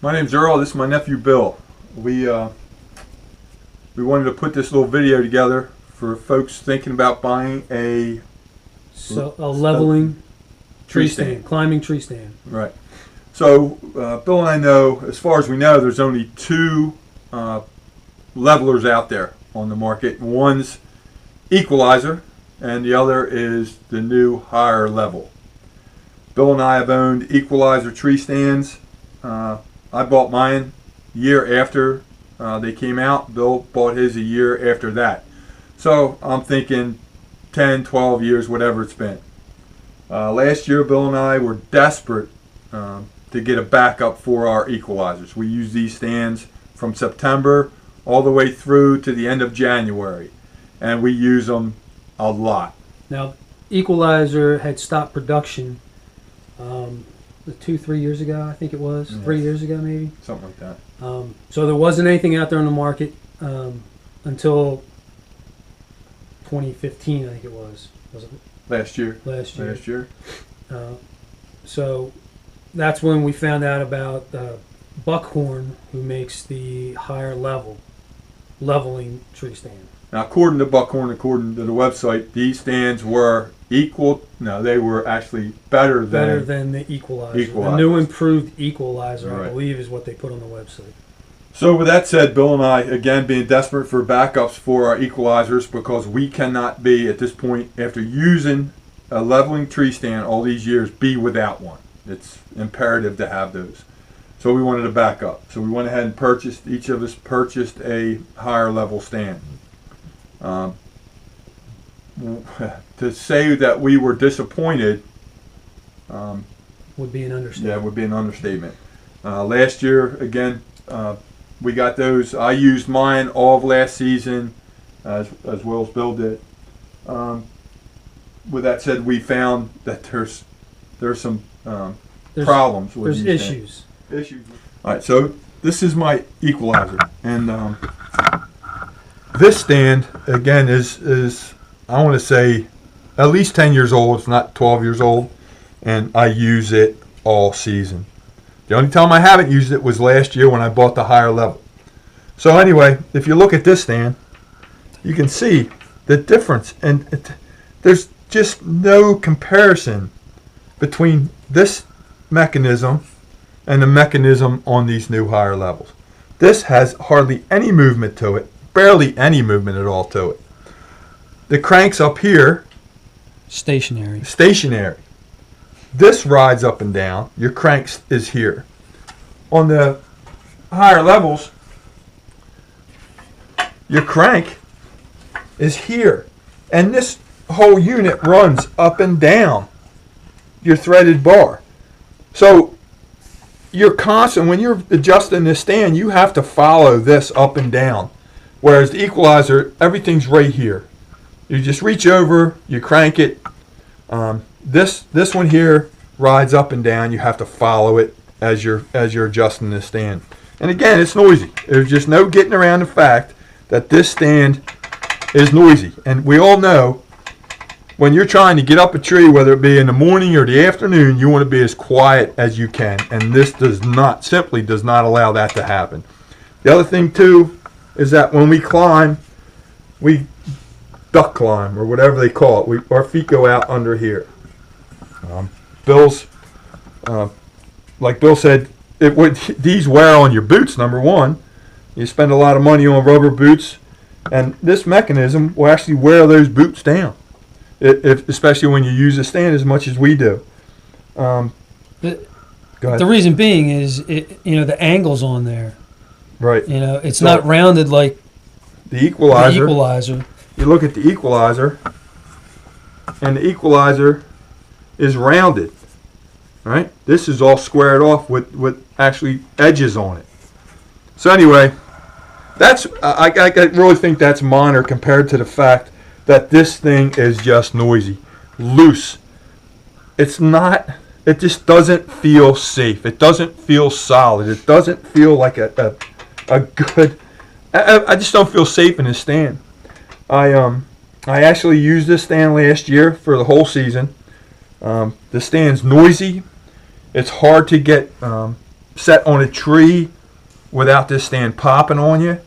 My name's Earl. This is my nephew Bill. We wanted to put this little video together for folks thinking about buying a leveling tree tree stand. climbing tree stand. Right. So Bill and I know, as far as we know, there's only two levelers out there on the market. One's Equalizer, and the other is the new higher level. Bill and I have owned Equalizer tree stands. I bought mine year after they came out. Bill bought his a year after that. So I'm thinking 10, 12 years, whatever it's been. Last year, Bill and I were desperate to get a backup for our Equalizers. We use these stands from September all the way through to the end of January, and we use them a lot. Now, Equalizer had stopped production 2-3 years ago, I think it was. Yes. 3 years ago, maybe. Something like that. So there wasn't anything out there on the market until 2015, I think it was. Was it Last year. last year? Last year. So that's when we found out about Buckhorn, who makes the higher leveling tree stand. Now, according to Buckhorn, according to the website, these stands were equal. No, they were actually better than the Equalizer. The Equalizer. new improved Equalizer, Right. I believe, is what they put on the website. So with that said, Bill and I, again, being desperate for backups for our Equalizers, because we cannot be, at this point, after using a leveling tree stand all these years, be without one. It's imperative to have those. So we wanted a backup. So we went ahead and purchased, each of us purchased a higher level stand. To say that we were disappointed Would be an understatement. yeah, would be an understatement. Last year, again, we got those. I used mine all of last season, as well as Bill did. With that said, we found that there's some problems with There's these issues. issues. All right, so this is my Equalizer, and this stand again is I want to say at least 10 years old. It's not 12 years old, and I use it all season. The only time I haven't used it was last year when I bought the higher level. So anyway, if you look at this stand, you can see the difference, and there's just no comparison between this mechanism and the mechanism on these new higher levels. This has hardly any movement to it, barely any movement at all to it. The crank's up here, Stationary. stationary. This rides up and down. Your crank is here. On the higher levels, your crank is here. And this whole unit runs up and down your threaded bar. So you're constant, when you're adjusting this stand, you have to follow this up and down. Whereas the Equalizer, everything's right here. You just reach over, you crank it. This one here rides up and down. You have to follow it as you're adjusting this stand. And again, it's noisy. There's just no getting around the fact that this stand is noisy. And we all know when you're trying to get up a tree, whether it be in the morning or the afternoon, you want to be as quiet as you can. And this simply does not allow that to happen. The other thing too is that when we climb, we duck climb or whatever they call it. Our feet go out under here. Like Bill said, these wear on your boots. Number one, you spend a lot of money on rubber boots, and this mechanism will actually wear those boots down, especially when you use the stand as much as we do. Go ahead. The reason being is, the angle's on there. Right. It's So, not rounded like the Equalizer. the Equalizer. You look at the Equalizer, and the Equalizer is rounded. Right? This is all squared off with actually edges on it. So anyway, I really think that's minor compared to the fact that this thing is just noisy, loose. It's not. It just doesn't feel safe. It doesn't feel solid. It doesn't feel like a good. I just don't feel safe in this stand. I actually used this stand last year for the whole season. The stand's noisy. It's hard to get set on a tree without this stand popping on you.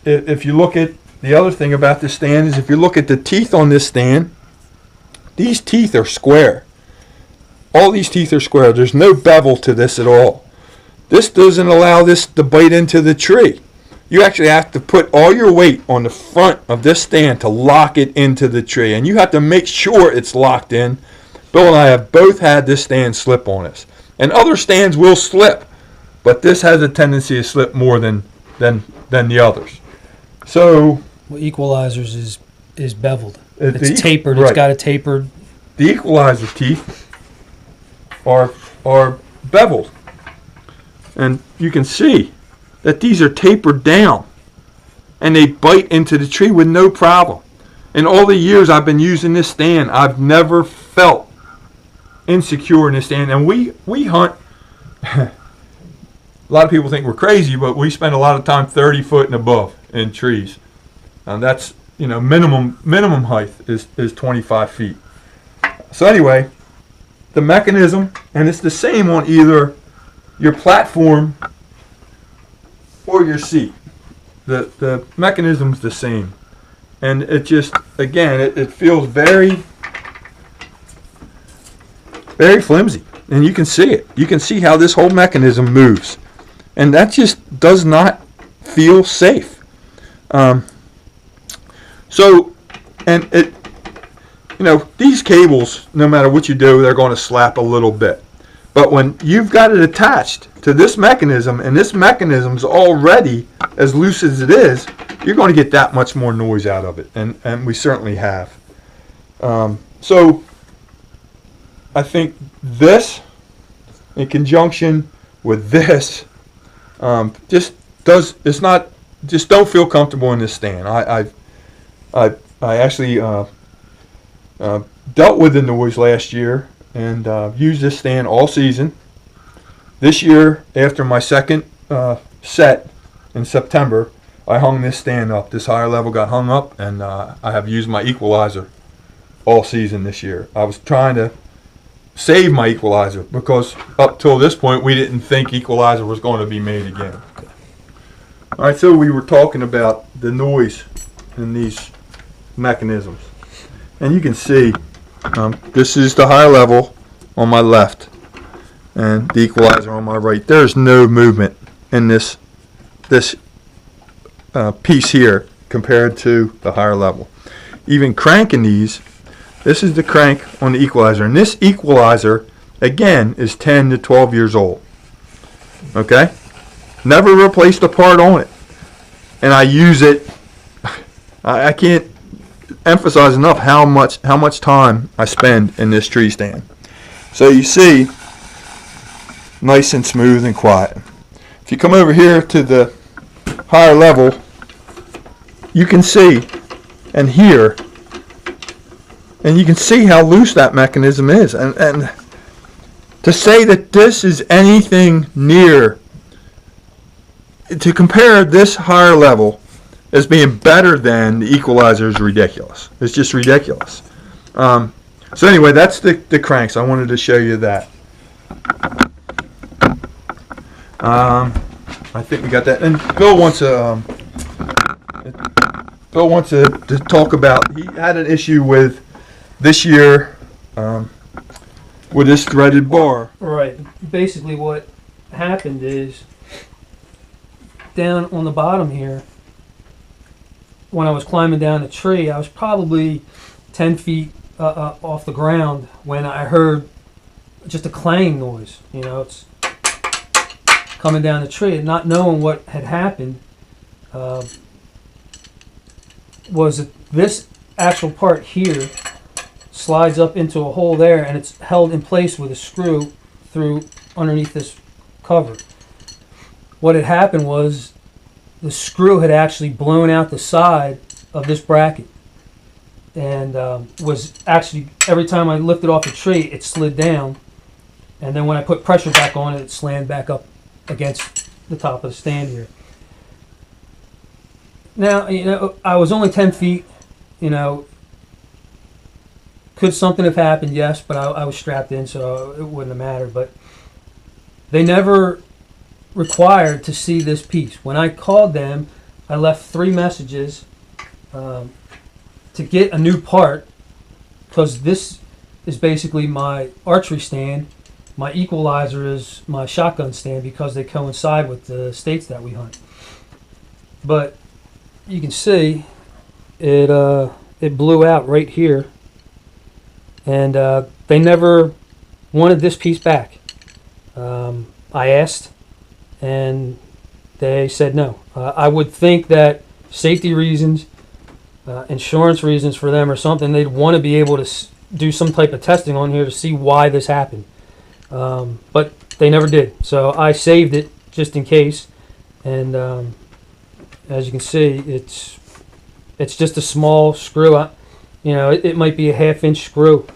If you look at the other thing about this stand is if you look at the teeth on this stand, these teeth are square. All these teeth are square. There's no bevel to this at all. This doesn't allow this to bite into the tree. You actually have to put all your weight on the front of this stand to lock it into the tree. And you have to make sure it's locked in. Bill and I have both had this stand slip on us. And other stands will slip, but this has a tendency to slip more than the others. So Well, Equalizers is beveled. the It's tapered. right. It's got a tapered. The Equalizer teeth are beveled. And you can see that these are tapered down. And they bite into the tree with no problem. In all the years I've been using this stand, I've never felt insecure in this stand. And we hunt. A lot of people think we're crazy, but we spend a lot of time 30 foot and above in trees. And that's, minimum height is 25 feet. So anyway, the mechanism, and it's the same on either your platform or your seat. The mechanism's the same. And it just, again, it feels very, very flimsy. And you can see it. You can see how this whole mechanism moves. And that just does not feel safe. So, and it, these cables, no matter what you do, they're going to slap a little bit. But when you've got it attached to this mechanism, and this mechanism's already as loose as it is, you're going to get that much more noise out of it. And we certainly have. So, I think this, in conjunction with this, just don't feel comfortable in this stand. I actually dealt with the noise last year and used this stand all season. This year, after my second set in September, I hung this stand up. This higher level got hung up, and I have used my Equalizer all season this year. I was trying to save my Equalizer because up till this point we didn't think Equalizer was going to be made again. All right, so we were talking about the noise in these mechanisms, and you can see this is the higher level on my left and the Equalizer on my right. There's no movement in this piece here compared to the higher level. Even cranking these, this is the crank on the Equalizer, and this Equalizer again is 10 to 12 years old. Okay, never replaced a part on it, and I use it. I can't emphasize enough how much time I spend in this tree stand. So you see, nice and smooth and quiet. If you come over here to the higher level, you can see and hear, and you can see how loose that mechanism is. And to say that this is anything near, to compare this higher level as being better than the Equalizer is ridiculous. It's just ridiculous. So anyway, that's the cranks. I wanted to show you that. I think we got that. And Bill wants to talk about. He had an issue with this year with this threaded bar. Right. Basically, what happened is down on the bottom here, when I was climbing down the tree, I was probably 10 feet off the ground when I heard just a clanging noise. It's coming down the tree, and not knowing what had happened. Was that this actual part here slides up into a hole there, and it's held in place with a screw through underneath this cover. What had happened was the screw had actually blown out the side of this bracket, and was actually, every time I lifted off the tree, it slid down, and then when I put pressure back on it, it slammed back up against the top of the stand here. Now, I was only 10 feet, could something have happened? Yes, but I was strapped in, so it wouldn't have mattered. But They never required to see this piece. When I called them, I left 3 messages to get a new part, because this is basically my archery stand. My equalizer is my shotgun stand, because they coincide with the states that we hunt. But you can see it blew out right here, and they never wanted this piece back. I asked, and they said no. I would think that safety reasons, insurance reasons for them or something, they'd want to be able to do some type of testing on here to see why this happened. But they never did. So I saved it just in case. And as you can see, it's just a small screw. It might be a 1/2-inch screw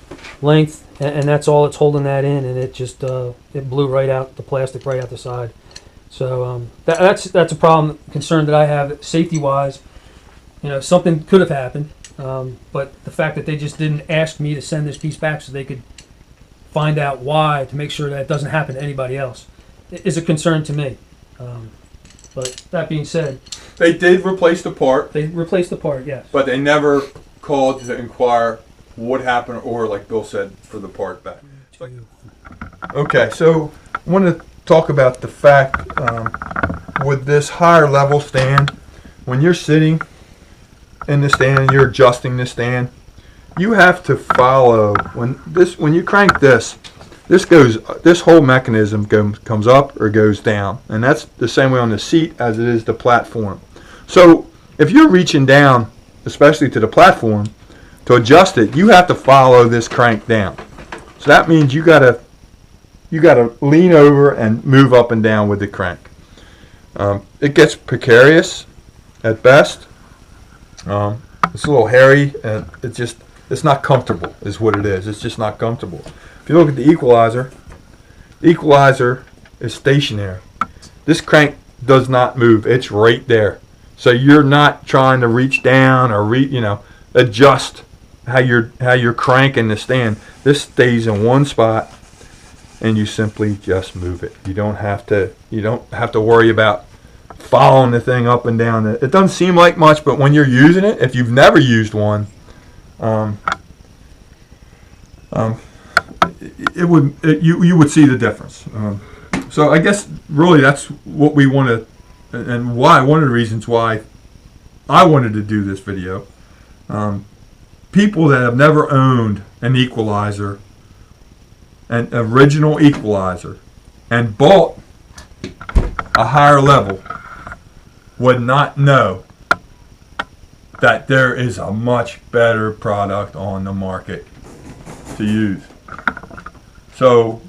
length, and that's all it's holding that in, and it just it blew right out, the plastic right out the side. So that's a problem, concern that I have safety wise. Something could have happened, but the fact that they just didn't ask me to send this piece back so they could find out why, to make sure that it doesn't happen to anybody else, is a concern to me. But that being said, They did replace the part, they replaced the part, yes. but they never called to inquire what happened, or like Bill said, for the part back. Okay, so I want to talk about the fact with this higher level stand, when you're sitting in the stand and you're adjusting the stand, you have to follow when you crank this whole mechanism comes up or goes down, and that's the same way on the seat as it is the platform. So if you're reaching down, especially to the platform, to adjust it, you have to follow this crank down. So that means you gotta lean over and move up and down with the crank. It gets precarious at best. It's a little hairy, and it's not comfortable is what it is. It's just not comfortable. If you look at the equalizer is stationary. This crank does not move. It's right there. So you're not trying to reach down or adjust how you're cranking the stand. This stays in one spot, and you simply just move it. You don't have to worry about following the thing up and down. It doesn't seem like much, but when you're using it, if you've never used one, you would see the difference. So I guess really that's what we want to, and why, one of the reasons why I wanted to do this video. People that have never owned an equalizer, an original equalizer, and bought a higher level, would not know that there is a much better product on the market to use. So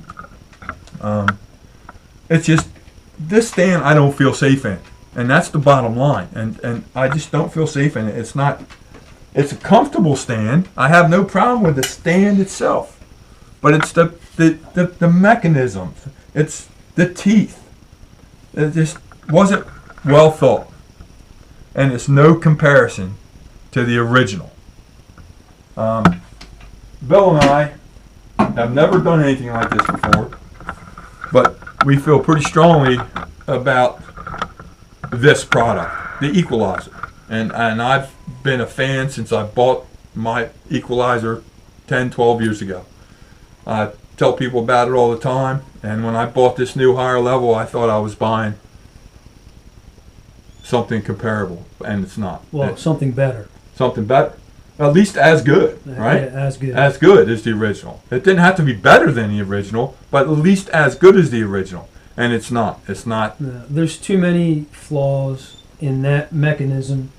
it's just, this stand I don't feel safe in, and that's the bottom line, and I just don't feel safe in it. It's a comfortable stand. I have no problem with the stand itself, but it's the mechanisms, it's the teeth. It just wasn't well thought, and it's no comparison to the original. Bill and I have never done anything like this before, but we feel pretty strongly about this product, the Equalizer, and I've been a fan since I bought my Equalizer 10, 12 years ago. I tell people about it all the time, and when I bought this new higher level, I thought I was buying something comparable, and it's not. Well, something better. Something better. At least as good, right? Yeah, as good. As good as the original. It didn't have to be better than the original, but at least as good as the original. And it's not. It's not. No, there's too many flaws in that mechanism,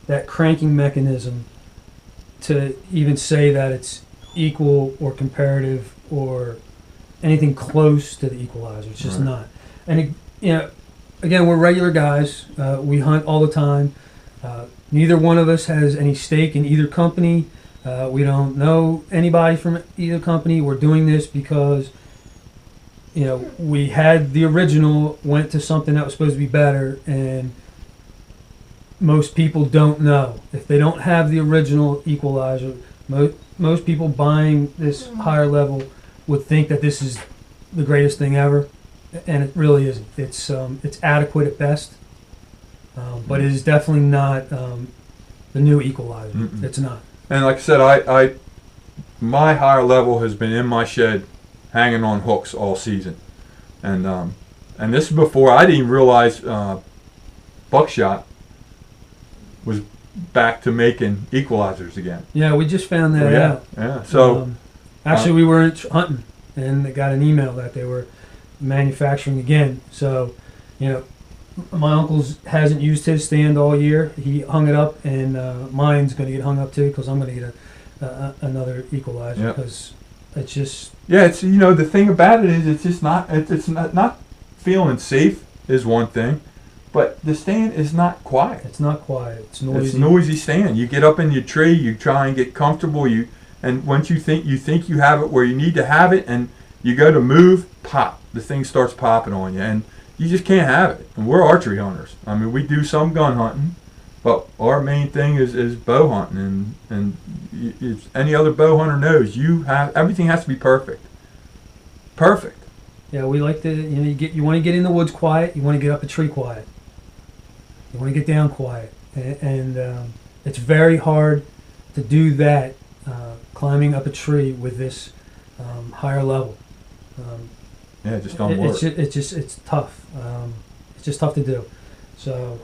that cranking mechanism, to even say that it's equal or comparative or anything close to the Equalizer. It's just not. And again, we're regular guys. We hunt all the time. Neither one of us has any stake in either company. We don't know anybody from either company. We're doing this because we had the original, went to something that was supposed to be better, and most people don't know. If they don't have the original Equalizer, most people buying this higher level would think that this is the greatest thing ever, and it really isn't. It's adequate at best, but it is definitely not the new Equalizer. Mm-mm. It's not. And like I said, I my higher level has been in my shed, hanging on hooks all season, and this is before I didn't even realize Buckshot was back to making Equalizers again. Yeah, we just found that yeah, out. yeah. So actually, we were hunting, and they got an email that they were manufacturing again. So, you know, my uncle's hasn't used his stand all year. He hung it up, and mine's going to get hung up too because I'm going to get another Equalizer because it's just it's the thing about it is it's just not it's not feeling safe is one thing, but the stand is not quiet. It's not quiet. It's noisy. It's a noisy stand. You get up in your tree, you try and get comfortable, and once you think you have it where you need to have it, and you go to move, pop, the thing starts popping on you, and you just can't have it. And we're archery hunters. I mean, we do some gun hunting, but our main thing is bow hunting, and if any other bow hunter knows, everything has to be perfect. Perfect. Yeah, we like to. You want to get in the woods quiet. You want to get up a tree quiet. You want to get down quiet, and it's very hard to do that climbing up a tree with this higher level. It just don't work. It's tough. It's just tough to do. So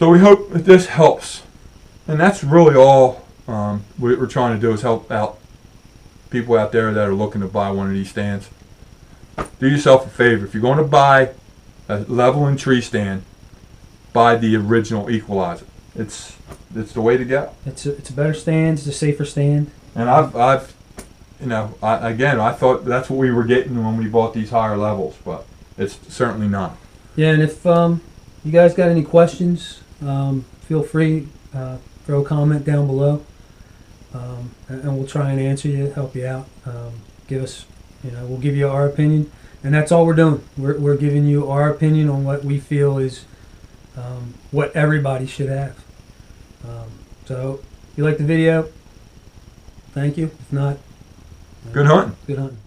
we hope that this helps, and that's really all we're trying to do is help out people out there that are looking to buy one of these stands. Do yourself a favor. If you're going to buy a leveling tree stand, buy the original Equalizer. It's the way to go. It's a better stand. It's a safer stand. And I've I thought that's what we were getting when we bought these higher levels, but it's certainly not. Yeah, and if you guys got any questions, feel free throw a comment down below, and we'll try and answer you, help you out. Give us, we'll give you our opinion, and that's all we're doing. We're giving you our opinion on what we feel is what everybody should have. So, if you like the video, thank you. If not, Good hunting. good hunting.